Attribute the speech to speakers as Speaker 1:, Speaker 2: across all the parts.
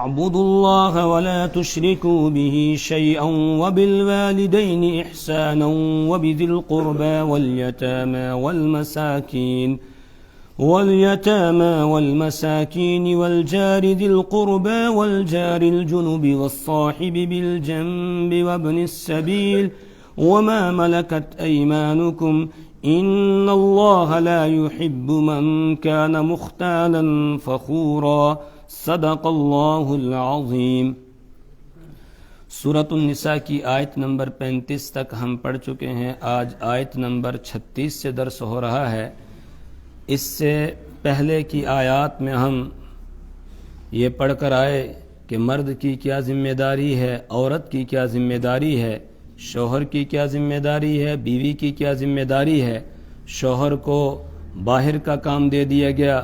Speaker 1: اعبدوا الله ولا تشركوا به شيئا وبالوالدين إحسانا وبذي القربى واليتامى والمساكين والجار ذي القربى والجار الجنب والصاحب بالجنب وابن السبيل وما ملكت أيمانكم إن الله لا يحب من كان مختالا فخورا صدق اللہ العظیم۔ سورۃ النساء کی آیت نمبر 35 تک ہم پڑھ چکے ہیں۔ آج آیت نمبر 36 سے درس ہو رہا ہے۔ اس سے پہلے کی آیات میں ہم یہ پڑھ کر آئے کہ مرد کی کیا ذمہ داری ہے، عورت کی کیا ذمہ داری ہے، شوہر کی کیا ذمہ داری ہے، بیوی کی کیا ذمہ داری ہے۔ شوہر کو باہر کا کام دے دیا گیا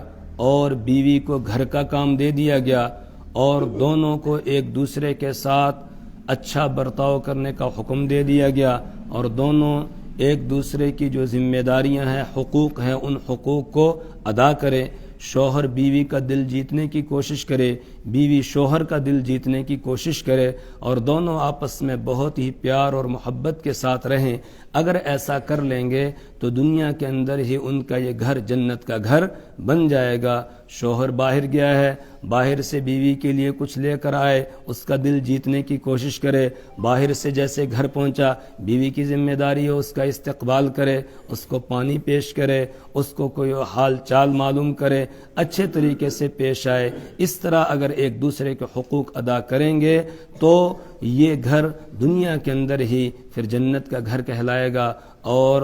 Speaker 1: اور بیوی کو گھر کا کام دے دیا گیا، اور دونوں کو ایک دوسرے کے ساتھ اچھا برتاؤ کرنے کا حکم دے دیا گیا، اور دونوں ایک دوسرے کی جو ذمہ داریاں ہیں، حقوق ہیں، ان حقوق کو ادا کرے۔ شوہر بیوی کا دل جیتنے کی کوشش کرے، بیوی شوہر کا دل جیتنے کی کوشش کرے، اور دونوں آپس میں بہت ہی پیار اور محبت کے ساتھ رہیں۔ اگر ایسا کر لیں گے تو دنیا کے اندر ہی ان کا یہ گھر جنت کا گھر بن جائے گا۔ شوہر باہر گیا ہے، باہر سے بیوی کے لیے کچھ لے کر آئے، اس کا دل جیتنے کی کوشش کرے۔ باہر سے جیسے گھر پہنچا، بیوی کی ذمہ داری ہے اس کا استقبال کرے، اس کو پانی پیش کرے، اس کو کوئی حال چال معلوم کرے، اچھے طریقے سے پیش آئے۔ اس طرح اگر ایک دوسرے کے حقوق ادا کریں گے تو یہ گھر دنیا کے اندر ہی پھر جنت کا گھر کہلائے گا، اور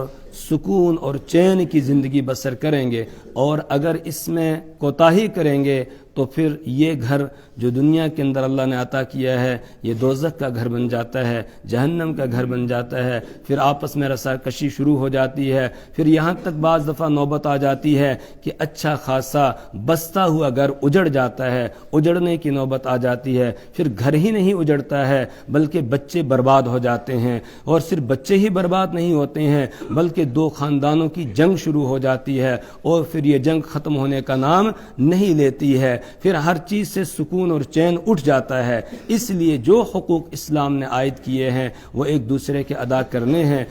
Speaker 1: سکون اور چین کی زندگی بسر کریں گے۔ اور اگر اس میں کوتاہی کریں گے تو پھر یہ گھر جو دنیا کے اندر اللہ نے عطا کیا ہے، یہ دوزخ کا گھر بن جاتا ہے، جہنم کا گھر بن جاتا ہے۔ پھر آپس میں رساکشی شروع ہو جاتی ہے، پھر یہاں تک بعض دفعہ نوبت آ جاتی ہے کہ اچھا خاصا بستا ہوا گھر اجڑ جاتا ہے، اجڑنے کی نوبت آ جاتی ہے۔ پھر گھر ہی نہیں اجڑتا ہے بلکہ بچے برباد ہو جاتے ہیں، اور صرف بچے ہی برباد نہیں ہوتے ہیں بلکہ دو خاندانوں کی جنگ شروع ہو جاتی ہے، اور پھر یہ جنگ ختم ہونے کا نام نہیں لیتی ہے۔ پھر ہر چیز سے سکون اور چین اٹھ جاتا ہے۔ اس لیے جو حقوق اسلام نے عائد کیے ہیں وہ ایک دوسرے کے ادا کرنے ہیں۔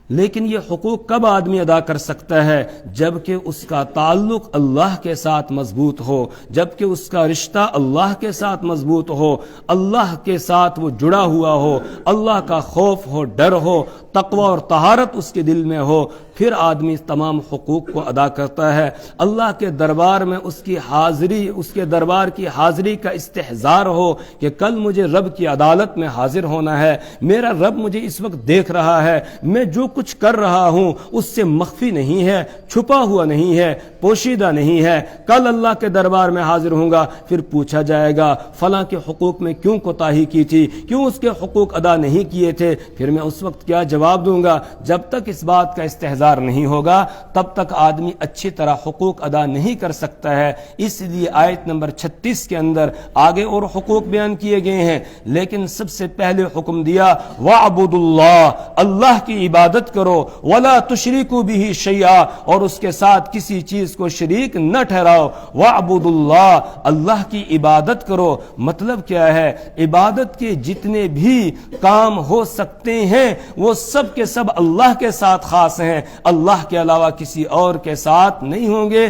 Speaker 1: لیکن یہ حقوق کب آدمی ادا کر سکتا ہے؟ جبکہ اس کا تعلق اللہ کے ساتھ مضبوط ہو، جبکہ اس کا رشتہ اللہ کے ساتھ مضبوط ہو، اللہ کے ساتھ وہ جڑا ہوا ہو، اللہ کا خوف ہو، ڈر ہو، تقوی اور طہارت اس کے دل میں ہو، پھر آدمی تمام حقوق کو ادا کرتا ہے۔ اللہ کے دربار میں اس کے دربار کی حاضری کا استحضار ہو کہ کل مجھے رب کی عدالت میں حاضر ہونا ہے، میرا رب مجھے اس وقت دیکھ رہا ہے، میں جو کچھ کر رہا ہوں اس سے مخفی نہیں ہے، چھپا ہوا نہیں ہے، پوشیدہ نہیں ہے۔ کل اللہ کے دربار میں حاضر ہوں گا، پھر پوچھا جائے گا فلاں کے حقوق میں کیوں کوتاہی کی تھی، کیوں اس کے حقوق ادا نہیں کیے تھے، پھر میں اس وقت کیا جواب دوں گا؟ جب تک اس بات کا استحضار نہیں ہوگا تب تک آدمی اچھی طرح حقوق ادا نہیں کر سکتا ہے۔ اس لیے آیت نمبر 36 کے اندر آگے اور حقوق بیان کیے گئے ہیں، لیکن سب سے پہلے حکم دیا وَاعْبُدُوا اللَّهَ، اللہ کی عبادت کرو، وَلَا تُشْرِكُوا بِهِ شَيْئًا، اور اس کے ساتھ کسی چیز کو شریک نہ ٹھہراؤ۔ وَاعْبُدُوا اللَّهَ، اللہ کی عبادت کرو۔ مطلب کیا ہے؟ عبادت کے جتنے بھی کام ہو سکتے ہیں وہ سب کے سب اللہ کے ساتھ خاص ہیں، اللہ کے علاوہ کسی اور کے ساتھ نہیں ہوں گے،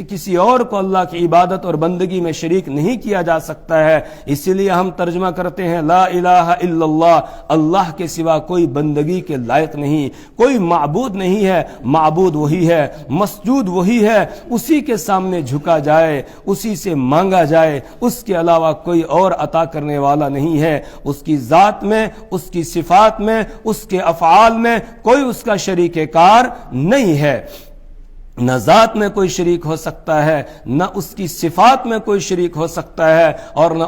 Speaker 1: کسی اور کو اللہ کی عبادت اور بندگی میں شریک نہیں کیا جا سکتا ہے۔ اسی لیے ہم ترجمہ کرتے ہیں لا الہ الا اللہ، اللہ کے سوا کوئی بندگی کے لائق نہیں، کوئی معبود نہیں ہے، معبود وہی ہے، مسجود وہی ہے، اسی کے سامنے جھکا جائے، اسی سے مانگا جائے، اس کے علاوہ کوئی اور عطا کرنے والا نہیں ہے۔ اس کی ذات میں، اس کی صفات میں، اس کے افعال میں کوئی اس کا شریک کار نہیں ہے۔ نہ ذات میں کوئی شریک ہو سکتا ہے، نہ اس کی صفات میں کوئی شریک ہو سکتا ہے، اور نہ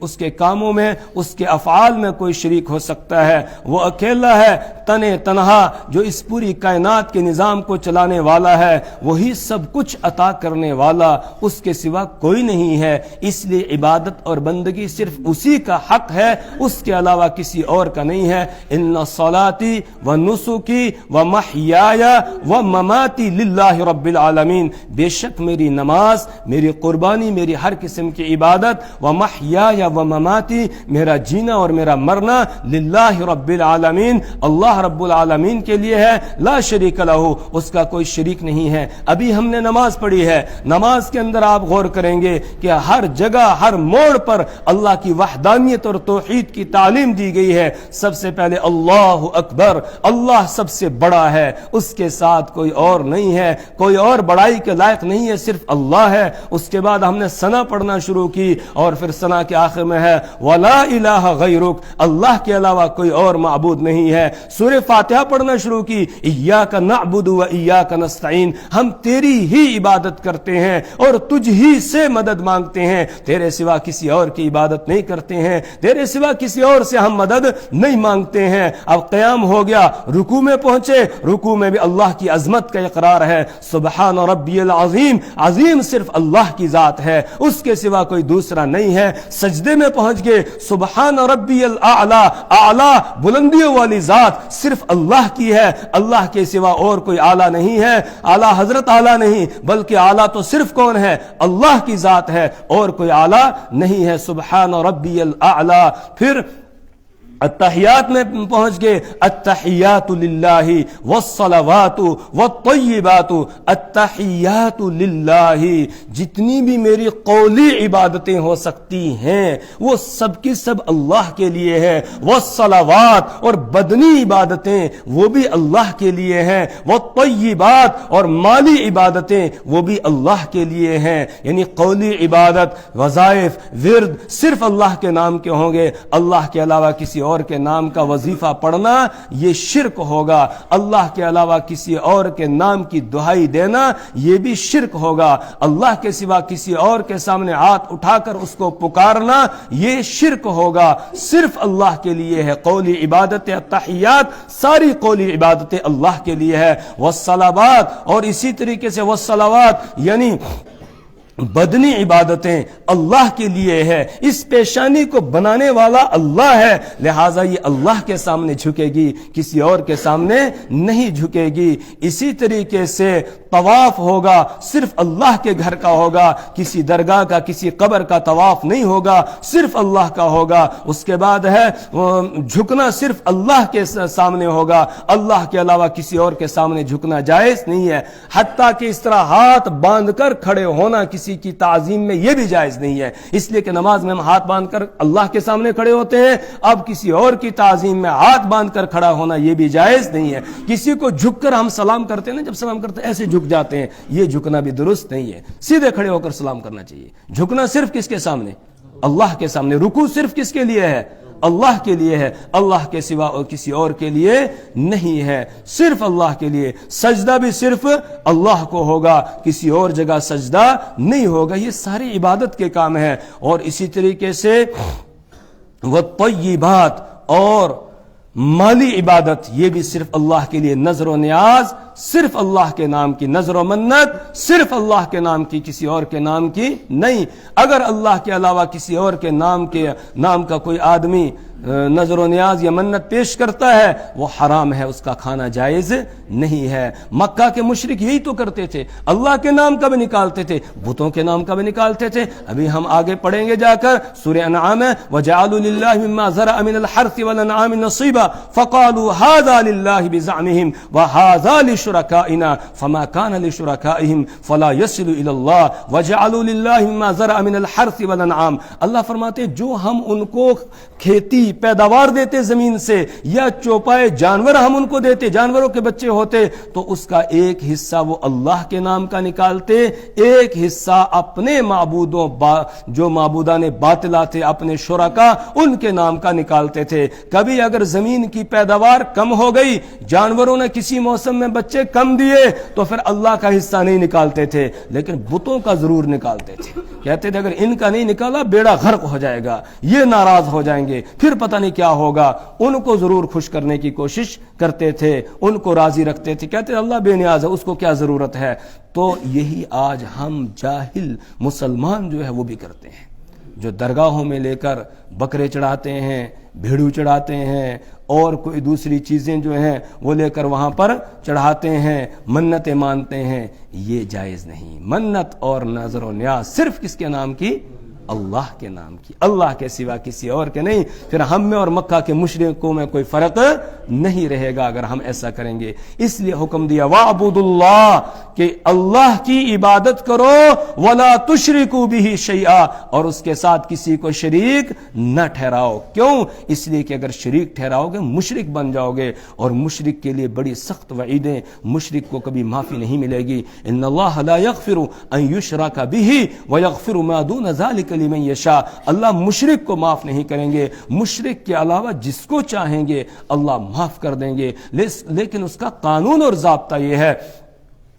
Speaker 1: اس کے کاموں میں، اس کے افعال میں کوئی شریک ہو سکتا ہے۔ وہ اکیلا ہے، تنہا، جو اس پوری کائنات کے نظام کو چلانے والا ہے، وہی سب کچھ عطا کرنے والا، اس کے سوا کوئی نہیں ہے۔ اس لیے عبادت اور بندگی صرف اسی کا حق ہے، اس کے علاوہ کسی اور کا نہیں ہے۔ ان صلاتی و نسکی و محیای و مماتی للہ رب العالمین، بے شک میری نماز، میری قربانی، میری ہر قسم کی عبادت، ومحیای ومماتی، میرا جینا اور میرا مرنا، للہ رب العالمین، اللہ رب العالمین کے لیے ہے، لا شریک لہ، اس کا کوئی شریک نہیں ہے۔ ابھی ہم نے نماز پڑھی ہے، نماز کے اندر آپ غور کریں گے کہ ہر جگہ ہر موڑ پر اللہ کی وحدانیت اور توحید کی تعلیم دی گئی ہے۔ سب سے پہلے اللہ اکبر، اللہ سب سے بڑا ہے، اس کے ساتھ کوئی اور نہیں ہے، کوئی اور بڑائی کے لائق نہیں ہے، صرف اللہ ہے۔ اس کے بعد ہم نے ثنا پڑھنا شروع کی اور پھر ثنا کے آخر میں ہے ولا الہ غیرک، اللہ کے علاوہ کوئی اور معبود نہیں ہے۔ سورہ فاتحہ پڑھنا شروع کی، ایاک نعبد و ایاک نستعین، ہم تیری ہی عبادت کرتے ہیں اور تجھ ہی سے مدد مانگتے ہیں، تیرے سوا کسی اور کی عبادت نہیں کرتے ہیں، تیرے سوا کسی اور سے ہم مدد نہیں مانگتے ہیں۔ اب قیام ہو گیا، رکوع میں پہنچے، رکوع میں بھی اللہ کی عظمت کا اقرار ہے، سبحان ربی العظیم، عظیم صرف اللہ کی ذات ہے، اس کے سوا کوئی دوسرا نہیں ہے۔ سجدے میں پہنچ گئے، سبحان ربی الاعلی، اعلی بلندیوں والی ذات صرف اللہ کی ہے، اللہ کے سوا اور کوئی اعلی نہیں ہے، اعلی حضرت اعلی نہیں، بلکہ اعلی تو صرف کون ہے؟ اللہ کی ذات ہے، اور کوئی اعلی نہیں ہے، سبحان ربی الاعلی۔ پھر التحیات میں پہنچ گئے، التحیات للہ والصلوات والطیبات، التحیات للہ، جتنی بھی میری قولی عبادتیں ہو سکتی ہیں وہ سب کی سب اللہ کے لیے ہے، والصلوات، اور بدنی عبادتیں وہ بھی اللہ کے لیے ہیں، والطیبات، اور مالی عبادتیں وہ بھی اللہ کے لیے ہیں، یعنی قولی عبادت، وظائف، ورد صرف اللہ کے نام کے ہوں گے، اللہ کے علاوہ کسی اور کے نام کا وظیفہ پڑھنا یہ شرک ہوگا، اللہ کے علاوہ کسی اور کے نام کی دہائی دینا یہ بھی شرک ہوگا، اللہ کے سوا کسی اور کے سامنے ہاتھ اٹھا کر اس کو پکارنا یہ شرک ہوگا، صرف اللہ کے لیے ہے قولی عبادت، التحیات ساری قولی عبادتیں اللہ کے لیے ہے، والصلوات، اور اسی طریقے سے والصلوات یعنی بدنی عبادتیں اللہ کے لیے ہے، اس پیشانی کو بنانے والا اللہ ہے، لہٰذا یہ اللہ کے سامنے جھکے گی، کسی اور کے سامنے نہیں جھکے گی۔ اسی طریقے سے طواف ہوگا صرف اللہ کے گھر کا ہوگا، کسی درگاہ کا کسی قبر کا طواف نہیں ہوگا، صرف اللہ کا ہوگا۔ اس کے بعد ہے جھکنا صرف اللہ کے سامنے ہوگا، اللہ کے علاوہ کسی اور کے سامنے جھکنا جائز نہیں ہے، حتیٰ کہ اس طرح ہاتھ باندھ کر کھڑے ہونا کسی کی تعظیم میں یہ بھی جائز نہیں ہے، اس لیے کہ نماز میں ہم ہاتھ باندھ کر اللہ کے سامنے کھڑے ہوتے ہیں، اب کسی اور کی تعظیم میں ہاتھ باندھ کر کھڑا ہونا یہ بھی جائز نہیں ہے۔ کسی کو جھک کر ہم سلام کرتے ہیں نا، جب سلام کرتے ہیں ایسے جھک جاتے ہیں، یہ جھکنا بھی درست نہیں ہے، سیدھے کھڑے ہو کر سلام کرنا چاہیے۔ جھکنا صرف کس کے سامنے؟ اللہ کے سامنے۔ رکوع صرف کس کے لیے ہے؟ اللہ کے لیے ہے، اللہ کے سوا اور کسی اور کے لیے نہیں ہے، صرف اللہ کے لیے۔ سجدہ بھی صرف اللہ کو ہوگا، کسی اور جگہ سجدہ نہیں ہوگا، یہ ساری عبادت کے کام ہے۔ اور اسی طریقے سے والطیبات، اور مالی عبادت یہ بھی صرف اللہ کے لیے، نظر و نیاز صرف اللہ کے نام کی، نظر و منت صرف اللہ کے نام کی، کسی اور کے نام کی نہیں۔ اگر اللہ کے علاوہ کسی اور کے نام کا کوئی آدمی نظر و نیاز یا منت پیش کرتا ہے وہ حرام ہے، اس کا کھانا جائز نہیں ہے۔ مکہ کے مشرک یہی تو کرتے تھے، اللہ کے نام کا بھی نکالتے تھے، بتوں کے نام کا بھی نکالتے تھے۔ ابھی ہم آگے پڑھیں گے جا کر سورہ انعام میں وَجَعَلُوا لِلَّهِ مِمَّا زَرَعَ مِنَ الْحَرْثِ وَالْأَنْعَامِ نَصِيبًا فَقَالُوا هَذَا لِلَّهِ بِزَعْمِهِمْ وَهَذَا لِشُرَكَائِنَا فَمَا كَانَ لِشُرَكَائِهِمْ فَلَا يَصِلُ إِلَى اللَّهِ وَجَعَلُوا لِلَّهِ مِمَّا زَرَعَ مِنَ الْحَرْثِ وَالْأَنْعَامِ، اللہ فرماتے جو ہم ان کو کھیتی پیداوار دیتے زمین سے، یا چوپائے جانور ہم ان کو دیتے، جانوروں کے بچے ہوتے، تو اس کا ایک حصہ وہ اللہ کے نام کا نکالتے، ایک حصہ اپنے معبودوں جو معبودان باطلہ تھے، اپنے شرکا ان کے نام کا نکالتے تھے۔ کبھی اگر زمین کی پیداوار کم ہو گئی، جانوروں نے کسی موسم میں بچے کم دیے، تو پھر اللہ کا حصہ نہیں نکالتے تھے، لیکن بتوں کا ضرور نکالتے تھے، کہتے تھے اگر ان کا نہیں نکالا بیڑا غرق ہو جائے گا، یہ ناراض ہو جائیں گے، پھر پتہ نہیں کیا ہوگا۔ ان کو ضرور خوش کرنے کی کوشش کرتے تھے، ان کو راضی رکھتے تھے، کہتے اللہ بے نیاز ہے، اس کو کیا ضرورت ہے۔ تو یہی آج ہم جاہل مسلمان جو ہے وہ بھی کرتے ہیں، جو درگاہوں میں لے کر بکرے چڑھاتے ہیں، بھیڑو چڑھاتے ہیں اور کوئی دوسری چیزیں جو ہیں وہ لے کر وہاں پر چڑھاتے ہیں، منتیں مانتے ہیں، یہ جائز نہیں۔ منت اور نظر و نیاز صرف کس کے نام کی؟ اللہ کے نام کی، اللہ کے سوا کسی اور کے نہیں۔ پھر ہم میں اور مکہ کے مشرکوں میں کوئی فرق نہیں رہے گا اگر ہم ایسا کریں گے۔ اس لیے حکم دیا وَاعْبُدُوا اللَّهَ کہ اللہ کی عبادت کرو، وَلَا تُشْرِكُوا بِهِ شَيْئًا اور اس کے ساتھ کسی کو شریک نہ ٹھہراؤ۔ کیوں؟ اس لیے کہ اگر شریک ٹھہراؤ گے مشرک بن جاؤ گے، اور مشرک کے لیے بڑی سخت وعیدیں، مشرک کو کبھی معافی نہیں ملے گی۔ ان اللہ لا یغفر ان یشرک بہ ویغفر ما دون ذلک لمن یشاء، اللہ مشرک کو معاف نہیں کریں گے، مشرک کے علاوہ جس کو چاہیں گے اللہ معاف کر دیں گے، لیکن اس کا قانون اور ضابطہ یہ ہے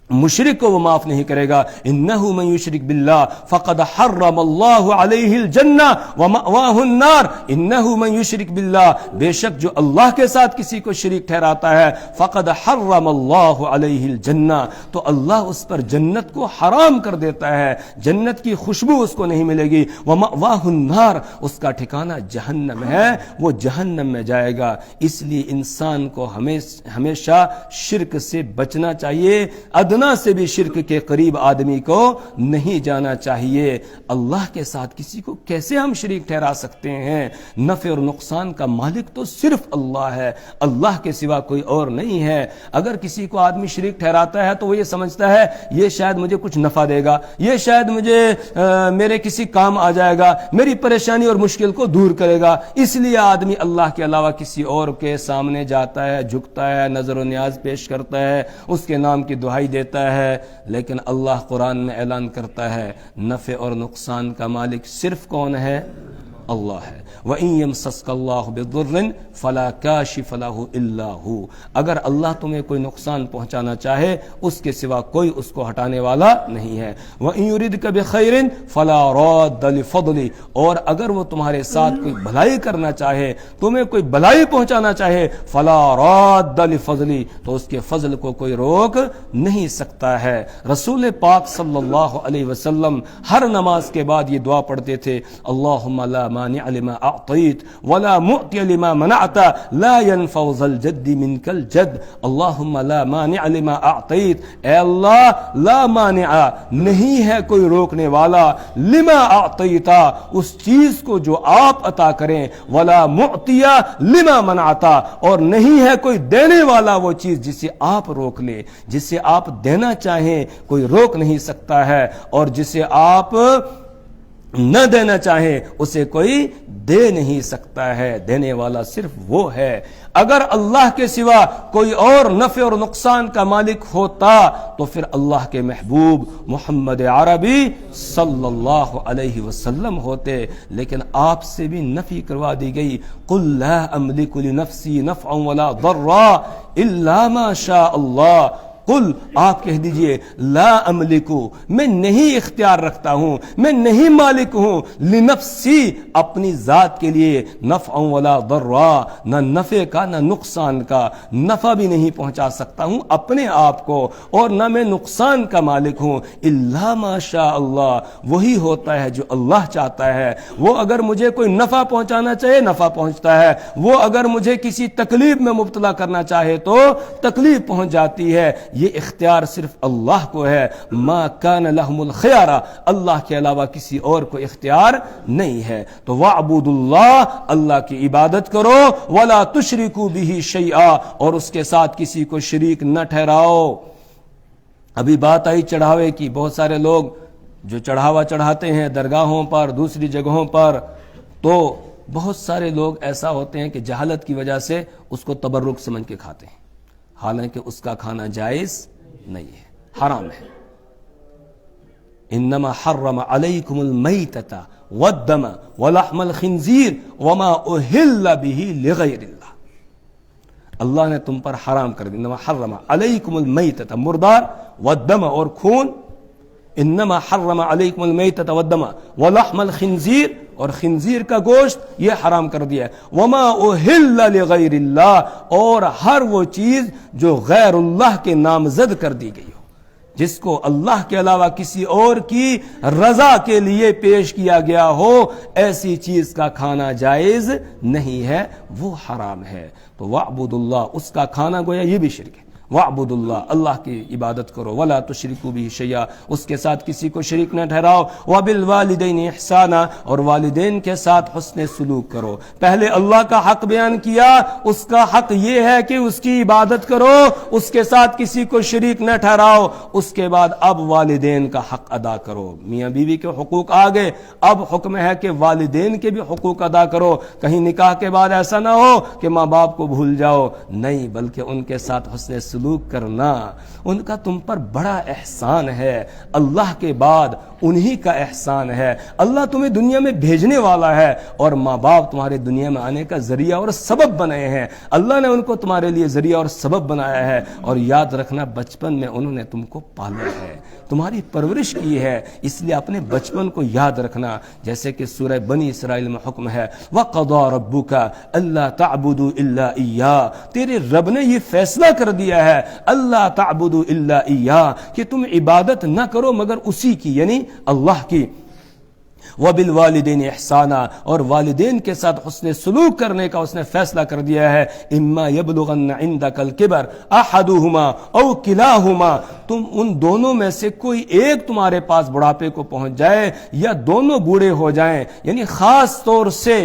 Speaker 1: مشرک کو وہ معاف نہیں کرے گا۔ انہ من یشرک باللہ فقد حرم اللہ علیہ الجنہ ومأواہ النار، انہ من یشرک باللہ بے شک جو اللہ کے ساتھ کسی کو شریک ٹھہراتا ہے، فقد حرم اللہ علیہ الجنہ تو اللہ اس پر جنت کو حرام کر دیتا ہے، جنت کی خوشبو اس کو نہیں ملے گی۔ ومأواہ النار اس کا ٹھکانہ جہنم ہے، وہ جہنم میں جائے گا۔ اس لیے انسان کو ہمیشہ شرک سے بچنا چاہیے، ادنا سے بھی شرک کے قریب آدمی کو نہیں جانا چاہیے۔ اللہ کے ساتھ کسی کو کیسے ہم شریک ٹھہرا سکتے ہیں؟ نفع اور نقصان کا مالک تو صرف اللہ ہے، اللہ کے سوا کوئی اور نہیں ہے۔ اگر کسی کو آدمی شریک ٹھہراتا ہے تو وہ یہ سمجھتا ہے یہ شاید مجھے کچھ نفع دے گا، یہ شاید مجھے میرے کسی کام آ جائے گا، میری پریشانی اور مشکل کو دور کرے گا، اس لیے آدمی اللہ کے علاوہ کسی اور کے سامنے جاتا ہے، جھکتا ہے، نظر و نیاز پیش کرتا ہے، اس کے نام کی دعائی دیتا ہے۔ لیکن اللہ قرآن میں اعلان کرتا ہے نفع اور نقصان کا مالک صرف کون ہے؟ اللہ ہے۔ وَإِن يَمْسَسْكَ اللَّهُ بِضُرٍّ فَلَا كَاشِفَ لَهُ إِلَّا هُوَ اگر اللہ تمہیں کوئی نقصان پہنچانا چاہے اس کے سوا کوئی اس کو ہٹانے والا نہیں ہے۔ وَإِن يُرِدْكَ بِخَيْرٍ فَلَا رَادَّ لِفَضْلِهِ اور اگر وہ تمہارے ساتھ کوئی بھلائی کرنا چاہے، تمہیں کوئی بھلائی پہنچانا چاہے، فَلَا رَادَّ لِفَضْلِهِ تو اس کے فضل کو کوئی روک نہیں سکتا ہے۔ رسول پاک صلی اللہ علیہ وسلم ہر نماز کے بعد یہ دعا پڑھتے تھے، اللہم لا مانع لما اعطیت ولا معطی لما منعت لا ينفع ذا الجد منک الجد، اللہم لا مانع لما اعطیت اے اللہ لا مانع نہیں ہے کوئی روکنے والا، لما اعطیتا اس چیز کو جو آپ عطا کریں، ولا معطی لما منعتا اور نہیں ہے کوئی دینے والا وہ چیز جسے آپ روک لیں، جسے آپ دینا چاہیں کوئی روک نہیں سکتا ہے، اور جسے آپ نہ دینا چاہیں اسے کوئی دے نہیں سکتا ہے، دینے والا صرف وہ ہے۔ اگر اللہ کے سوا کوئی اور نفع اور نقصان کا مالک ہوتا تو پھر اللہ کے محبوب محمد عربی صلی اللہ علیہ وسلم ہوتے، لیکن آپ سے بھی نفی کروا دی گئی، قل لا املک لنفسی نفعا ولا ضرا الا ما شاء اللہ، قل آپ کہہ دیجئے لا املکو میں نہیں اختیار رکھتا ہوں، میں نہیں مالک ہوں، لنفسی اپنی ذات کے لیے، نفع ولا ضرا نہ نفع کا نہ نقصان کا، نفع بھی نہیں پہنچا سکتا ہوں اپنے آپ کو اور نہ میں نقصان کا مالک ہوں، الا ما شاء اللہ وہی ہوتا ہے جو اللہ چاہتا ہے۔ وہ اگر مجھے کوئی نفع پہنچانا چاہے نفع پہنچتا ہے، وہ اگر مجھے کسی تکلیف میں مبتلا کرنا چاہے تو تکلیف پہنچ جاتی ہے، یہ اختیار صرف اللہ کو ہے۔ ما کان لہم الخیارہ اللہ کے علاوہ کسی اور کو اختیار نہیں ہے۔ تو وَاعْبُدُوا اللَّهَ اللہ کی عبادت کرو، وَلَا تُشْرِكُوا بِهِ شَيْئًا اور اس کے ساتھ کسی کو شریک نہ ٹھہراؤ۔ ابھی بات آئی چڑھاوے کی، بہت سارے لوگ جو چڑھاوا چڑھاتے ہیں درگاہوں پر دوسری جگہوں پر، تو بہت سارے لوگ ایسا ہوتے ہیں کہ جہالت کی وجہ سے اس کو تبرک سمجھ کے کھاتے ہیں، حالانکہ اس کا کھانا جائز نہیں ہے، حرام ہے۔ انما حرم علیکم المیتۃ والدم ولحم الخنزیر وما اہل به لغیر اللہ، اللہ نے تم پر حرام کر دیا، انما حرم علیکم المیتۃ مردار، والدم اور خون، انما حرم علیکم المیتۃ والدم ولحم الخنزیر اور خنزیر کا گوشت یہ حرام کر دیا ہے، وما اہل لغیر اللہ اور ہر وہ چیز جو غیر اللہ کے نامزد کر دی گئی ہو، جس کو اللہ کے علاوہ کسی اور کی رضا کے لیے پیش کیا گیا ہو، ایسی چیز کا کھانا جائز نہیں ہے، وہ حرام ہے۔ تو وَاعْبُدُوا اللَّهَ، اس کا کھانا گویا یہ بھی شرک ہے۔ وَاعْبُدُوا اللَّهَ، اللہ کی عبادت کرو، وَلَا تُشْرِكُوا بِهِ شَيْئًا، اس کے ساتھ کسی کو شریک نہ ٹھہراؤ، وَبِالْوَالِدَيْنِ إِحْسَانًا، اور والدین کے ساتھ حسن سلوک کرو۔ پہلے اللہ کا حق بیان کیا، اس کا حق یہ ہے کہ اس کی عبادت کرو، اس کے ساتھ کسی کو شریک نہ ٹھہراؤ، اس کے بعد اب والدین کا حق ادا کرو۔ میاں بیوی کے حقوق آگے، اب حکم ہے کہ والدین کے بھی حقوق ادا کرو۔ کہیں نکاح کے بعد ایسا نہ ہو کہ ماں باپ کو بھول جاؤ، نہیں، بلکہ ان کے ساتھ حسن سلوک کرنا، ان کا تم پر بڑا احسان ہے، اللہ کے بعد انہی کا احسان ہے۔ اللہ تمہیں دنیا میں بھیجنے والا ہے اور ماں باپ تمہارے دنیا میں آنے کا ذریعہ اور سبب بنائے ہیں، اللہ نے ان کو تمہارے لیے ذریعہ اور سبب بنایا ہے۔ اور یاد رکھنا، بچپن میں انہوں نے تم کو پالا ہے، تمہاری پرورش کی ہے، اس لیے اپنے بچپن کو یاد رکھنا۔ جیسے کہ سورہ بنی اسرائیل میں حکم ہے، وَقَضَىٰ رَبُّكَ أَلَّا تَعْبُدُوا إِلَّا إِيَّاهُ، تیرے رب نے یہ فیصلہ کر دیا ہے اللہ تعبدوا الا ایاہ، کہ تم عبادت نہ کرو مگر اسی کی، یعنی اللہ کی۔ وَبِالْوَالِدَيْنِ إِحْسَانًا، اور والدین کے ساتھ حسن سلوک کرنے کا اس نے فیصلہ کر دیا ہے۔ إِمَّا يَبْلُغَنَّ عِنْدَكَ الْكِبَرَ أَحَدُهُمَا أَوْ كِلَاهُمَا، تم ان دونوں میں سے کوئی ایک تمہارے پاس بڑھاپے کو پہنچ جائے یا دونوں بوڑھے ہو جائیں، یعنی خاص طور سے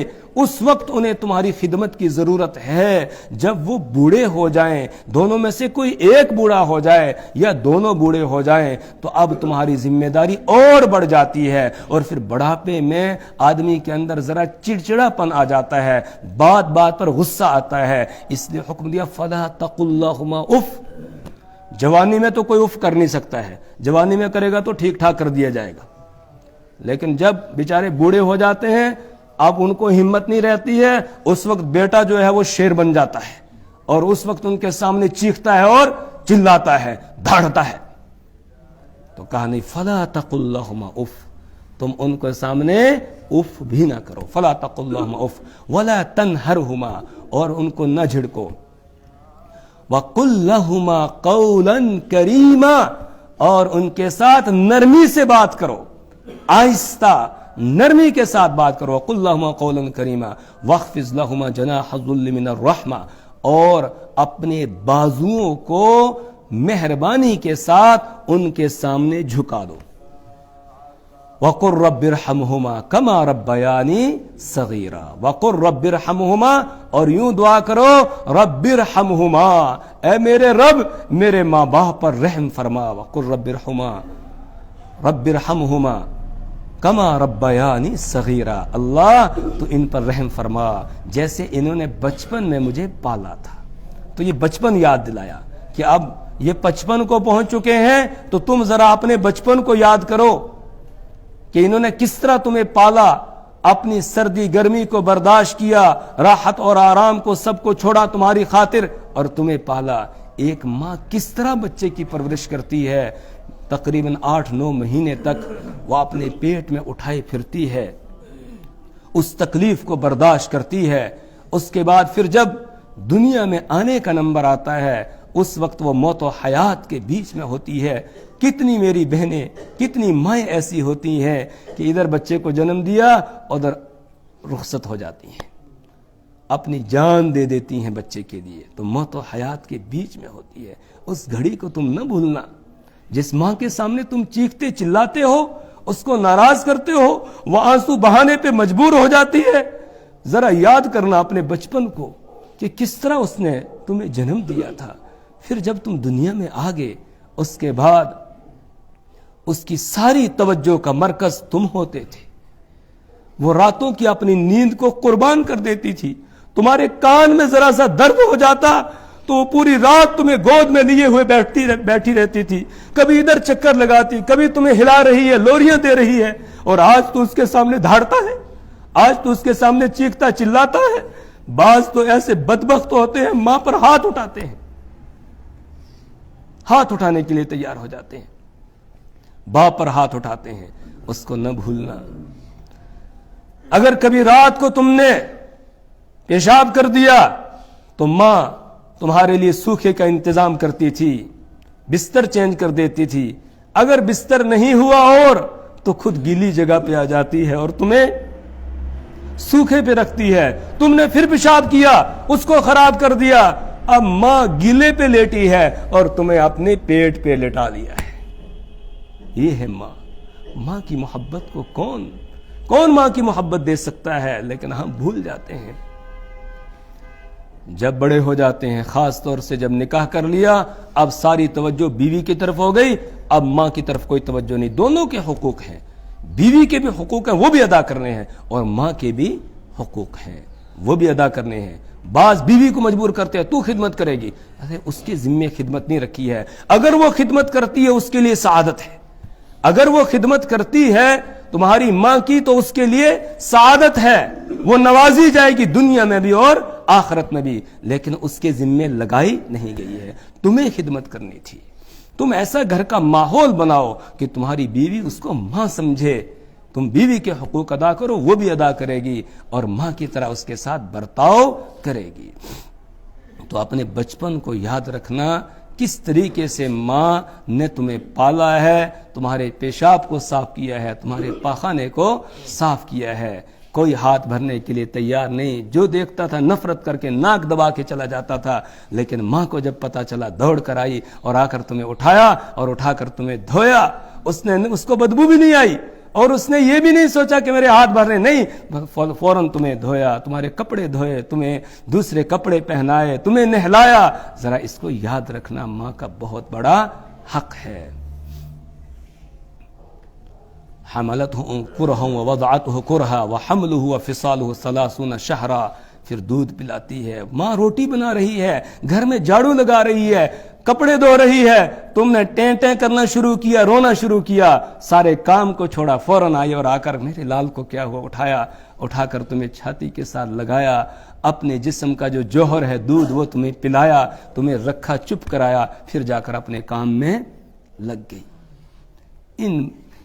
Speaker 1: اس وقت انہیں تمہاری خدمت کی ضرورت ہے جب وہ بوڑھے ہو جائیں، دونوں میں سے کوئی ایک بوڑھا ہو جائے یا دونوں بوڑھے ہو جائیں، تو اب تمہاری ذمہ داری اور بڑھ جاتی ہے، اور پھر بڑھاپے میں آدمی کے اندر ذرا چڑچڑا پن آ جاتا ہے، بات بات پر غصہ آتا ہے، اس لیے حکم دیا فَلَا تَقُلْ لَهُمَا اُف۔ جوانی میں تو کوئی اف کر نہیں سکتا ہے، جوانی میں کرے گا تو ٹھیک ٹھاک کر دیا جائے گا، لیکن جب بیچارے بوڑھے ہو جاتے ہیں، اب ان کو ہمت نہیں رہتی ہے، اس وقت بیٹا جو ہے وہ شیر بن جاتا ہے اور اس وقت ان کے سامنے چیختا ہے اور چلاتا ہے، دھاڑتا ہے۔ تو کہا نہیں، فَلَا تَقُلْ لَهُمَا اُف، تم ان کے سامنے اف بھی نہ کرو، فَلَا تَقُلْ لَهُمَا اُف وَلَا تَنْهَرْهُمَا، اور ان کو نہ جھڑکو، وَقُلْ لَهُمَا قَوْلًا كَرِيمًا، اور ان کے ساتھ نرمی سے بات کرو، آہستہ نرمی کے ساتھ بات کرو، وَقُلْ لَهُمَا قَوْلًا كَرِيمًا وَاخْفِضْ لَهُمَا جَنَاحَ الذُّلِّ مِنَ الرَّحْمَةِ، اور اپنے بازوؤں کو مہربانی کے ساتھ ان کے سامنے جھکا دو، وَقُلْ رَبِّ ارْحَمْهُمَا كَمَا رَبَّيَانِي صَغِيرًا، وَقُلْ رَبِّ ارْحَمْهُمَا، اور یوں دعا کرو، رَبِّ ارْحَمْهُمَا، اے میرے رب میرے ماں باپ پر رحم فرما، وَقُلْ رَبِّ ارْحَمْهُمَا رَبِّ ارْحَمْهُمَا کما ربیانی صغیرا، اللہ تو ان پر رحم فرما جیسے انہوں نے بچپن میں مجھے پالا تھا۔ تو یہ بچپن یاد دلایا کہ اب یہ 55 کو پہنچ چکے ہیں، تو تم ذرا اپنے بچپن کو یاد کرو کہ انہوں نے کس طرح تمہیں پالا، اپنی سردی گرمی کو برداشت کیا، راحت اور آرام کو سب کو چھوڑا تمہاری خاطر اور تمہیں پالا۔ ایک ماں کس طرح بچے کی پرورش کرتی ہے، تقریباً 8-9 مہینے تک وہ اپنے پیٹ میں اٹھائے پھرتی ہے، اس تکلیف کو برداشت کرتی ہے، اس کے بعد پھر جب دنیا میں آنے کا نمبر آتا ہے، اس وقت وہ موت و حیات کے بیچ میں ہوتی ہے۔ کتنی میری بہنیں، کتنی مائیں ایسی ہوتی ہیں کہ ادھر بچے کو جنم دیا، ادھر رخصت ہو جاتی ہیں، اپنی جان دے دیتی ہیں بچے کے لیے، تو موت و حیات کے بیچ میں ہوتی ہے۔ اس گھڑی کو تم نہ بھولنا، جس ماں کے سامنے تم چیختے چلاتے ہو، اس کو ناراض کرتے ہو، وہ آنسو بہانے پہ مجبور ہو جاتی ہے۔ ذرا یاد کرنا اپنے بچپن کو کہ کس طرح اس نے تمہیں جنم دیا تھا، پھر جب تم دنیا میں آگے، اس کے بعد اس کی ساری توجہ کا مرکز تم ہوتے تھے۔ وہ راتوں کی اپنی نیند کو قربان کر دیتی تھی، تمہارے کان میں ذرا سا درد ہو جاتا تو وہ پوری رات تمہیں گود میں لیے ہوئے بیٹھی رہتی تھی، کبھی ادھر چکر لگاتی، کبھی تمہیں ہلا رہی ہے، لوریاں دے رہی ہے، اور آج تو اس کے سامنے دھاڑتا ہے، آج تو اس کے سامنے چیختا چلاتا ہے۔ بعض تو ایسے بدبخت ہوتے ہیں ماں پر ہاتھ اٹھاتے ہیں، ہاتھ اٹھانے کے لیے تیار ہو جاتے ہیں، باپ پر ہاتھ اٹھاتے ہیں۔ اس کو نہ بھولنا۔ اگر کبھی رات کو تم نے پیشاب کر دیا تو ماں تمہارے لیے سوکھے کا انتظام کرتی تھی، بستر چینج کر دیتی تھی. اگر بستر نہیں ہوا اور تو خود گیلی جگہ پہ آ جاتی ہے اور تمہیں سوکھے پہ رکھتی ہے. تم نے پھر پیشاب کیا, اس کو خراب کر دیا, اب ماں گیلے پہ لیٹی ہے اور تمہیں اپنے پیٹ پہ لٹا لیا ہے. یہ ہے ماں. ماں کی محبت کو کون ماں کی محبت دے سکتا ہے؟ لیکن ہم بھول جاتے ہیں. جب بڑے ہو جاتے ہیں, خاص طور سے جب نکاح کر لیا, اب ساری توجہ بیوی کی طرف ہو گئی, اب ماں کی طرف کوئی توجہ نہیں. دونوں کے حقوق ہیں, بیوی کے بھی حقوق ہیں وہ بھی ادا کرنے ہیں, اور ماں کے بھی حقوق ہیں وہ بھی ادا کرنے ہیں. بعض بیوی کو مجبور کرتے ہیں تو خدمت کرے گی, ارے اس کے ذمے خدمت نہیں رکھی ہے. اگر وہ خدمت کرتی ہے اس کے لیے سعادت ہے. اگر وہ خدمت کرتی ہے تمہاری ماں کی تو اس کے لیے سعادت ہے, وہ نوازی جائے گی دنیا میں بھی اور آخرت میں بھی. لیکن اس کے ذمے لگائی نہیں گئی ہے, تمہیں خدمت کرنی تھی. تم ایسا گھر کا ماحول بناؤ کہ تمہاری بیوی اس کو ماں سمجھے. تم بیوی کے حقوق ادا کرو, وہ بھی ادا کرے گی اور ماں کی طرح اس کے ساتھ برتاؤ کرے گی. تو اپنے بچپن کو یاد رکھنا, کس طریقے سے ماں نے تمہیں پالا ہے, تمہارے پیشاب کو صاف کیا ہے, تمہارے پاخانے کو صاف کیا ہے. کوئی ہاتھ بھرنے کے لیے تیار نہیں, جو دیکھتا تھا نفرت کر کے ناک دبا کے چلا جاتا تھا. لیکن ماں کو جب پتا چلا دوڑ کر آئی اور آ کر تمہیں اٹھایا اور اٹھا کر تمہیں دھویا. اس کو بدبو بھی نہیں آئی اور اس نے یہ بھی نہیں سوچا کہ میرے ہاتھ بھرنے, نہیں, فوراً تمہیں دھویا, تمہارے کپڑے دھوئے, تمہیں دوسرے کپڑے پہنائے, تمہیں نہلایا. ذرا اس کو یاد رکھنا, ماں کا بہت بڑا حق ہے. حملته کرہا ووضعته کرہا وحملہ وفصالہ 30 شہرا. پھر دودھ پلاتی ہے, ماں روٹی بنا رہی ہے, گھر میں جھاڑو لگا رہی ہے, کپڑے دھو رہی ہے, تم نے ٹیں ٹیں کرنا شروع کیا, رونا شروع کیا, سارے کام کو چھوڑا, فوراً آئی اور آ کر میرے لال کو کیا ہوا, اٹھایا, اٹھا کر تمہیں چھاتی کے ساتھ لگایا, اپنے جسم کا جو جوہر ہے دودھ وہ تمہیں پلایا, تمہیں رکھا, چپ کرایا, پھر جا کر اپنے کام میں لگ گئی.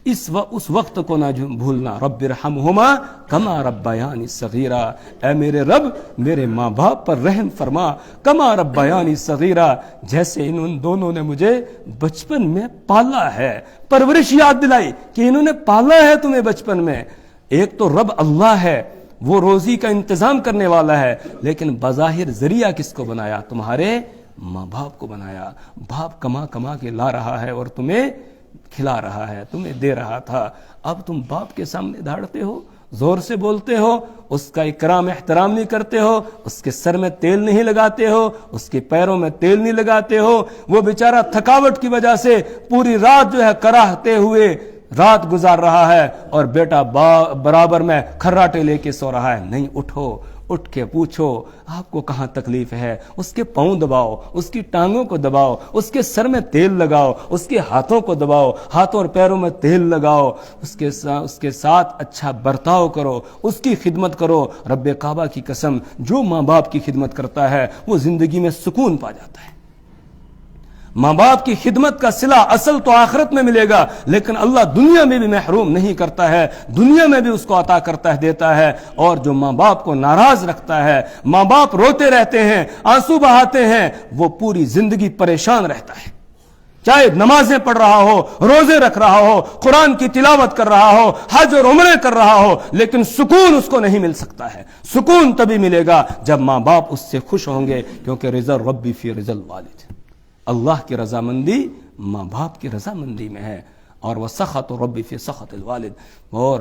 Speaker 1: اس وقت کو نہ بھولنا. رب ارحمہما کما ربیانی صغیرا, اے میرے رب میرے ماں باپ پر رحم فرما, کما ربیانی صغیرا, جیسے ان دونوں نے مجھے بچپن میں پالا ہے. پرورش یاد دلائی کہ انہوں نے پالا ہے تمہیں بچپن میں. ایک تو رب اللہ ہے, وہ روزی کا انتظام کرنے والا ہے, لیکن بظاہر ذریعہ کس کو بنایا؟ تمہارے ماں باپ کو بنایا. باپ کما کما کے لا رہا ہے اور تمہیں کھلا رہا ہے, تمہیں دے رہا تھا. اب تم باپ کے سامنے دھاڑتے ہو, زور سے بولتے ہو, اس کا اکرام احترام نہیں کرتے ہو, اس کے سر میں تیل نہیں لگاتے ہو, اس کے پیروں میں تیل نہیں لگاتے ہو. وہ بیچارہ تھکاوٹ کی وجہ سے پوری رات جو ہے کراہتے ہوئے رات گزار رہا ہے, اور بیٹا برابر میں کھراٹے لے کے سو رہا ہے. نہیں, اٹھو, اٹھ کے پوچھو آپ کو کہاں تکلیف ہے, اس کے پاؤں دباؤ, اس کی ٹانگوں کو دباؤ, اس کے سر میں تیل لگاؤ, اس کے ہاتھوں کو دباؤ, ہاتھوں اور پیروں میں تیل لگاؤ, اس کے ساتھ اچھا برتاؤ کرو, اس کی خدمت کرو. رب کعبہ کی قسم, جو ماں باپ کی خدمت کرتا ہے وہ زندگی میں سکون پا جاتا ہے. ماں باپ کی خدمت کا صلہ اصل تو آخرت میں ملے گا, لیکن اللہ دنیا میں بھی محروم نہیں کرتا ہے, دنیا میں بھی اس کو عطا کرتا ہے, دیتا ہے. اور جو ماں باپ کو ناراض رکھتا ہے, ماں باپ روتے رہتے ہیں, آنسو بہاتے ہیں, وہ پوری زندگی پریشان رہتا ہے. چاہے نمازیں پڑھ رہا ہو, روزے رکھ رہا ہو, قرآن کی تلاوت کر رہا ہو, حج اور عمرے کر رہا ہو, لیکن سکون اس کو نہیں مل سکتا ہے. سکون تبھی ملے گا جب ماں باپ اس سے خوش ہوں گے, کیونکہ رضا ربی فی رضا الوالد, اللہ کی رضامندی ماں باپ کی رضامندی میں ہے, اور وہ سخط ربی فی سخط الوالد, اور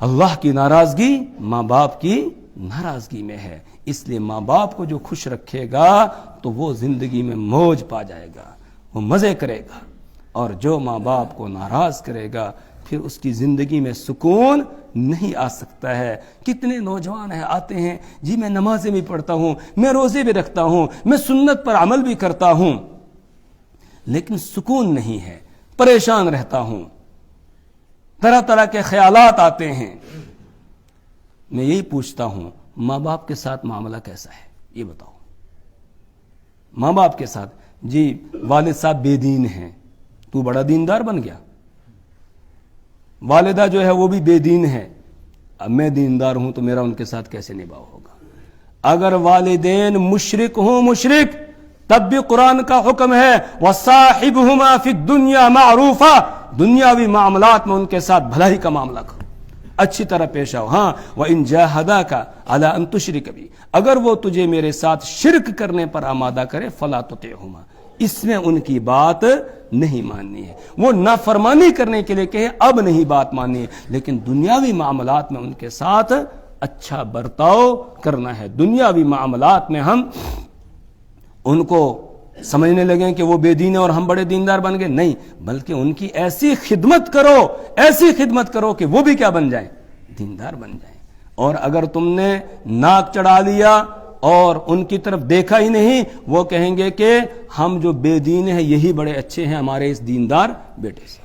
Speaker 1: اللہ کی ناراضگی ماں باپ کی ناراضگی میں ہے. اس لیے ماں باپ کو جو خوش رکھے گا تو وہ زندگی میں موج پا جائے گا, وہ مزے کرے گا. اور جو ماں باپ کو ناراض کرے گا پھر اس کی زندگی میں سکون نہیں آ سکتا ہے. کتنے نوجوان ہیں آتے ہیں, جی میں نمازیں بھی پڑھتا ہوں, میں روزے بھی رکھتا ہوں, میں سنت پر عمل بھی کرتا ہوں, لیکن سکون نہیں ہے, پریشان رہتا ہوں, طرح طرح کے خیالات آتے ہیں. میں یہی پوچھتا ہوں, ماں باپ کے ساتھ معاملہ کیسا ہے یہ بتاؤ. ماں باپ کے ساتھ, جی والد صاحب بے دین ہیں, تو بڑا دیندار بن گیا. والدہ جو ہے وہ بھی بے دین ہے, اب میں دیندار ہوں تو میرا ان کے ساتھ کیسے نبھاؤ ہوگا. اگر والدین مشرک ہوں, مشرک, تب بھی قرآن کا حکم ہے وَصَاحِبْهُمَا فِي الدُّنْيَا مَعْرُوفًا، دنیاوی معاملات میں ان کے ساتھ بھلائی کا معاملہ کرو، اچھی طرح پیش آؤ. ہاں وَإِن جَاهَدَاكَ عَلَىٰ أَن تُشْرِكَ بِي، اگر وہ تجھے میرے ساتھ شرک کرنے پر آمادہ کرے فَلَا تُطِعْهُمَا، اس میں ان کی بات نہیں ماننی ہے. وہ نافرمانی کرنے کے لیے کہے اب نہیں بات ماننی ہے، لیکن دنیاوی معاملات میں ان کے ساتھ اچھا برتاؤ کرنا ہے. دنیاوی معاملات میں ہم ان کو سمجھنے لگیں کہ وہ بے دین ہے اور ہم بڑے دیندار بن گئے، نہیں، بلکہ ان کی ایسی خدمت کرو کہ وہ بھی کیا بن جائیں، دیندار بن جائیں. اور اگر تم نے ناک چڑھا لیا اور ان کی طرف دیکھا ہی نہیں، وہ کہیں گے کہ ہم جو بے دین ہیں یہی بڑے اچھے ہیں ہمارے اس دیندار بیٹے سے.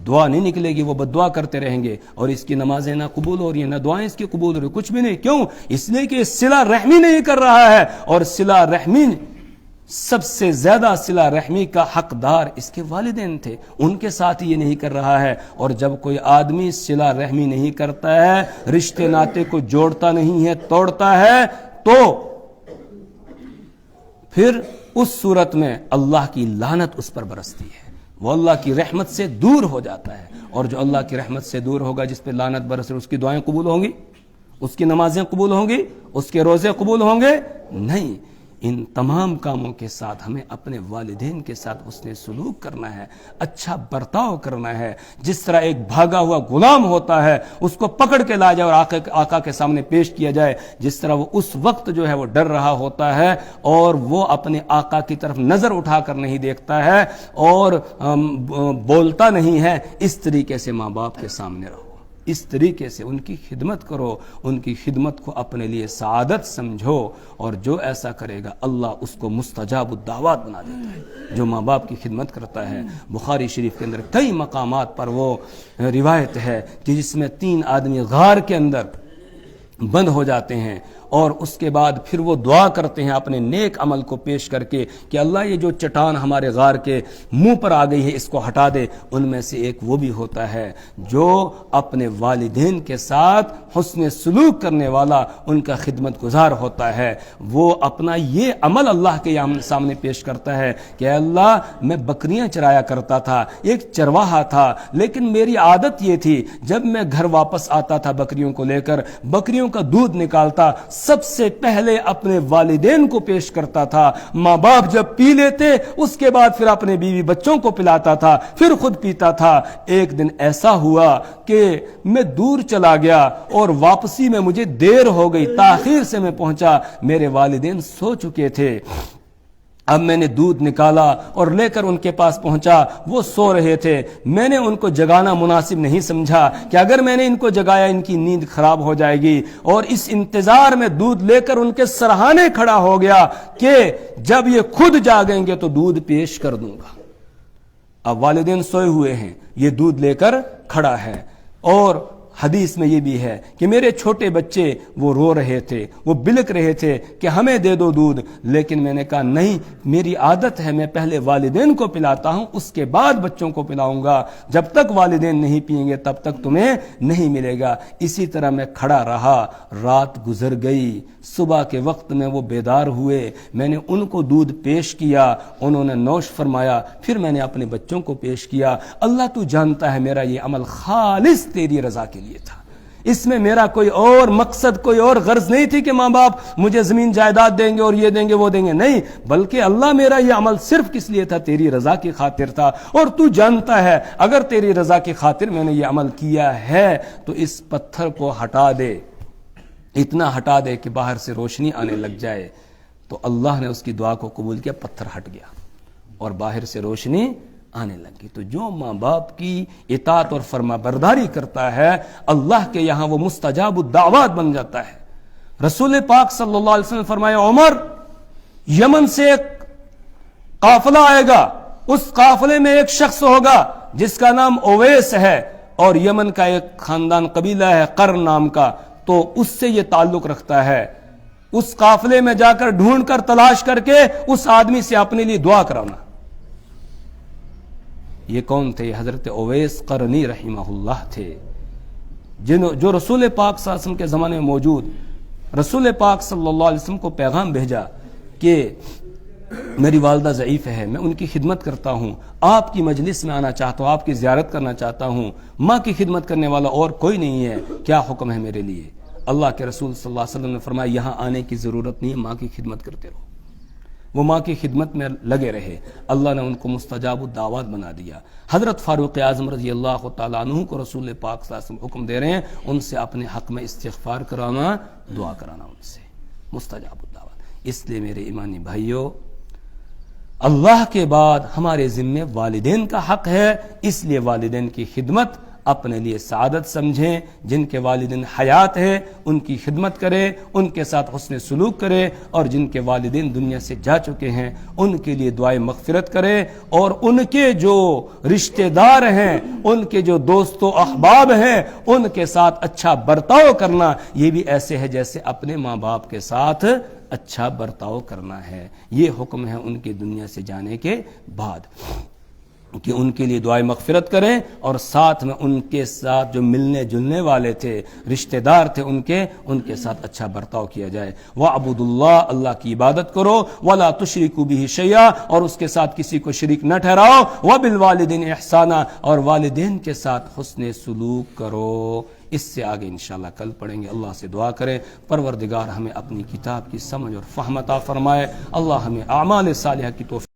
Speaker 1: دعا نہیں نکلے گی، وہ بد دعا کرتے رہیں گے اور اس کی نمازیں نہ قبول ہو رہی ہیں، نہ دعائیں اس کی قبول ہو رہی ہیں، کچھ بھی نہیں. کیوں؟ اس لیے کہ صلہ رحمی نہیں کر رہا ہے، اور صلہ رحمی سب سے زیادہ صلہ رحمی کا حقدار اس کے والدین تھے، ان کے ساتھ یہ نہیں کر رہا ہے. اور جب کوئی آدمی صلہ رحمی نہیں کرتا ہے، رشتے ناطے کو جوڑتا نہیں ہے، توڑتا ہے، تو پھر اس صورت میں اللہ کی لعنت اس پر برستی ہے، وہ اللہ کی رحمت سے دور ہو جاتا ہے. اور جو اللہ کی رحمت سے دور ہوگا، جس پہ لعنت برس رہی، اس کی دعائیں قبول ہوں گی، اس کی نمازیں قبول ہوں گی، اس کے روزے قبول ہوں گے؟ نہیں. ان تمام کاموں کے ساتھ ہمیں اپنے والدین کے ساتھ حسن سلوک کرنا ہے، اچھا برتاؤ کرنا ہے. جس طرح ایک بھاگا ہوا غلام ہوتا ہے، اس کو پکڑ کے لایا جائے اور آقا کے سامنے پیش کیا جائے، جس طرح وہ اس وقت جو ہے وہ ڈر رہا ہوتا ہے اور وہ اپنے آقا کی طرف نظر اٹھا کر نہیں دیکھتا ہے اور بولتا نہیں ہے، اس طریقے سے ماں باپ کے سامنے رہو، اس طریقے سے ان کی خدمت کرو، ان کی خدمت کو اپنے لیے سعادت سمجھو. اور جو ایسا کرے گا اللہ اس کو مستجاب الدعوات بنا دیتا ہے، جو ماں باپ کی خدمت کرتا ہے. بخاری شریف کے اندر کئی مقامات پر وہ روایت ہے کہ جس میں 3 آدمی غار کے اندر بند ہو جاتے ہیں اور اس کے بعد پھر وہ دعا کرتے ہیں اپنے نیک عمل کو پیش کر کے کہ اللہ یہ جو چٹان ہمارے غار کے منہ پر آ گئی ہے اس کو ہٹا دے. ان میں سے ایک وہ بھی ہوتا ہے جو اپنے والدین کے ساتھ حسن سلوک کرنے والا، ان کا خدمت گزار ہوتا ہے. وہ اپنا یہ عمل اللہ کے سامنے پیش کرتا ہے کہ اے اللہ میں بکریاں چرایا کرتا تھا، ایک چرواہا تھا، لیکن میری عادت یہ تھی جب میں گھر واپس آتا تھا بکریوں کو لے کر، بکریوں کا دودھ نکالتا سب سے پہلے اپنے والدین کو پیش کرتا تھا. ماں باپ جب پی لیتے اس کے بعد پھر اپنے بیوی بچوں کو پلاتا تھا، پھر خود پیتا تھا. ایک دن ایسا ہوا کہ میں دور چلا گیا اور واپسی میں مجھے دیر ہو گئی، تاخیر سے میں پہنچا، میرے والدین سو چکے تھے. اب میں نے دودھ نکالا اور لے کر ان کے پاس پہنچا، وہ سو رہے تھے. میں نے ان کو جگانا مناسب نہیں سمجھا کہ اگر میں نے ان کو جگایا ان کی نیند خراب ہو جائے گی، اور اس انتظار میں دودھ لے کر ان کے سرہانے کھڑا ہو گیا کہ جب یہ خود جاگیں گے تو دودھ پیش کر دوں گا. اب والدین سوئے ہوئے ہیں، یہ دودھ لے کر کھڑا ہے. اور حدیث میں یہ بھی ہے کہ میرے چھوٹے بچے وہ رو رہے تھے، وہ بلک رہے تھے کہ ہمیں دے دو دودھ، لیکن میں نے کہا نہیں، میری عادت ہے میں پہلے والدین کو پلاتا ہوں اس کے بعد بچوں کو پلاؤں گا، جب تک والدین نہیں پئیں گے تب تک تمہیں نہیں ملے گا. اسی طرح میں کھڑا رہا، رات گزر گئی، صبح کے وقت میں وہ بیدار ہوئے، میں نے ان کو دودھ پیش کیا، انہوں نے نوش فرمایا، پھر میں نے اپنے بچوں کو پیش کیا. اللہ تو جانتا ہے میرا یہ عمل خالص تیری رضا کے لیے تھا، اس میں میرا کوئی اور مقصد، کوئی اور غرض نہیں تھی کہ ماں باپ مجھے زمین جائیداد دیں گے اور یہ دیں گے وہ دیں گے، نہیں، بلکہ اللہ میرا یہ عمل صرف کس لیے تھا؟ تیری رضا کی خاطر تھا. اور تو جانتا ہے اگر تیری رضا کی خاطر میں نے یہ عمل کیا ہے تو اس پتھر کو ہٹا دے، اتنا ہٹا دے کہ باہر سے روشنی آنے لگ جائے. تو اللہ نے اس کی دعا کو قبول کیا، پتھر ہٹ گیا اور باہر سے روشنی آنے لگی. تو جو ماں باپ کی اطاعت اور فرما برداری کرتا ہے اللہ کے یہاں وہ مستجاب الدعوات بن جاتا ہے. رسول پاک صلی اللہ علیہ وسلم فرمایا عمر، یمن سے ایک قافلہ آئے گا، اس قافلے میں ایک شخص ہوگا جس کا نام اویس ہے اور یمن کا ایک خاندان قبیلہ ہے قرن نام کا، تو اس سے یہ تعلق رکھتا ہے. اس قافلے میں جا کر ڈھونڈ کر تلاش کر کے اس آدمی سے اپنے لیے دعا کرانا. یہ کون تھے؟ حضرت اویس قرنی رحمہ اللہ تھے، جو رسول پاک صلی اللہ علیہ وسلم کے زمانے میں موجود. رسول پاک صلی اللہ علیہ وسلم کو پیغام بھیجا کہ میری والدہ ضعیف ہے، میں ان کی خدمت کرتا ہوں، آپ کی مجلس میں آنا چاہتا ہوں، آپ کی زیارت کرنا چاہتا ہوں، ماں کی خدمت کرنے والا اور کوئی نہیں ہے، کیا حکم ہے میرے لیے؟ اللہ کے رسول صلی اللہ علیہ وسلم نے فرمایا یہاں آنے کی ضرورت نہیں ہے، ماں کی خدمت کرتے رہو۔ وہ ماں کی خدمت میں لگے رہے، اللہ نے ان کو مستجاب الدعوات بنا دیا۔ حضرت فاروق اعظم رضی اللہ تعالیٰ عنہ کو رسول پاک صلی اللہ علیہ وسلم حکم دے رہے ہیں ان سے اپنے حق میں استغفار کرانا، دعا کرانا ان سے، مستجاب الدعوات۔ اس لیے میرے ایمانی بھائیوں، اللہ کے بعد ہمارے ذمے والدین کا حق ہے، اس لیے والدین کی خدمت اپنے لیے سعادت سمجھیں۔ جن کے والدین حیات ہیں ان کی خدمت کرے، ان کے ساتھ حسن سلوک کرے، اور جن کے والدین دنیا سے جا چکے ہیں ان کے لیے دعائے مغفرت کرے، اور ان کے جو رشتہ دار ہیں، ان کے جو دوست و احباب ہیں، ان کے ساتھ اچھا برتاؤ کرنا، یہ بھی ایسے ہے جیسے اپنے ماں باپ کے ساتھ اچھا برتاؤ کرنا ہے۔ یہ حکم ہے ان کے دنیا سے جانے کے بعد کہ ان کے لیے دعائے مغفرت کریں، اور ساتھ میں ان کے ساتھ جو ملنے جلنے والے تھے، رشتہ دار تھے ان کے ساتھ اچھا برتاؤ کیا جائے۔ وَاعْبُدُوا اللَّهَ، اللہ کی عبادت کرو، وَلَا تُشْرِكُوا بِهِ شَيْئًا، اور اس کے ساتھ کسی کو شریک نہ ٹھہراؤ، وَبِالْوَالِدَيْنِ إِحْسَانًا، اور والدین کے ساتھ حسن سلوک کرو۔ اس سے آگے انشاءاللہ کل پڑھیں گے۔ اللہ سے دعا کریں پروردگار ہمیں اپنی کتاب کی سمجھ اور فہم عطا فرمائے، اللہ ہمیں اعمال صالحہ کی توفیق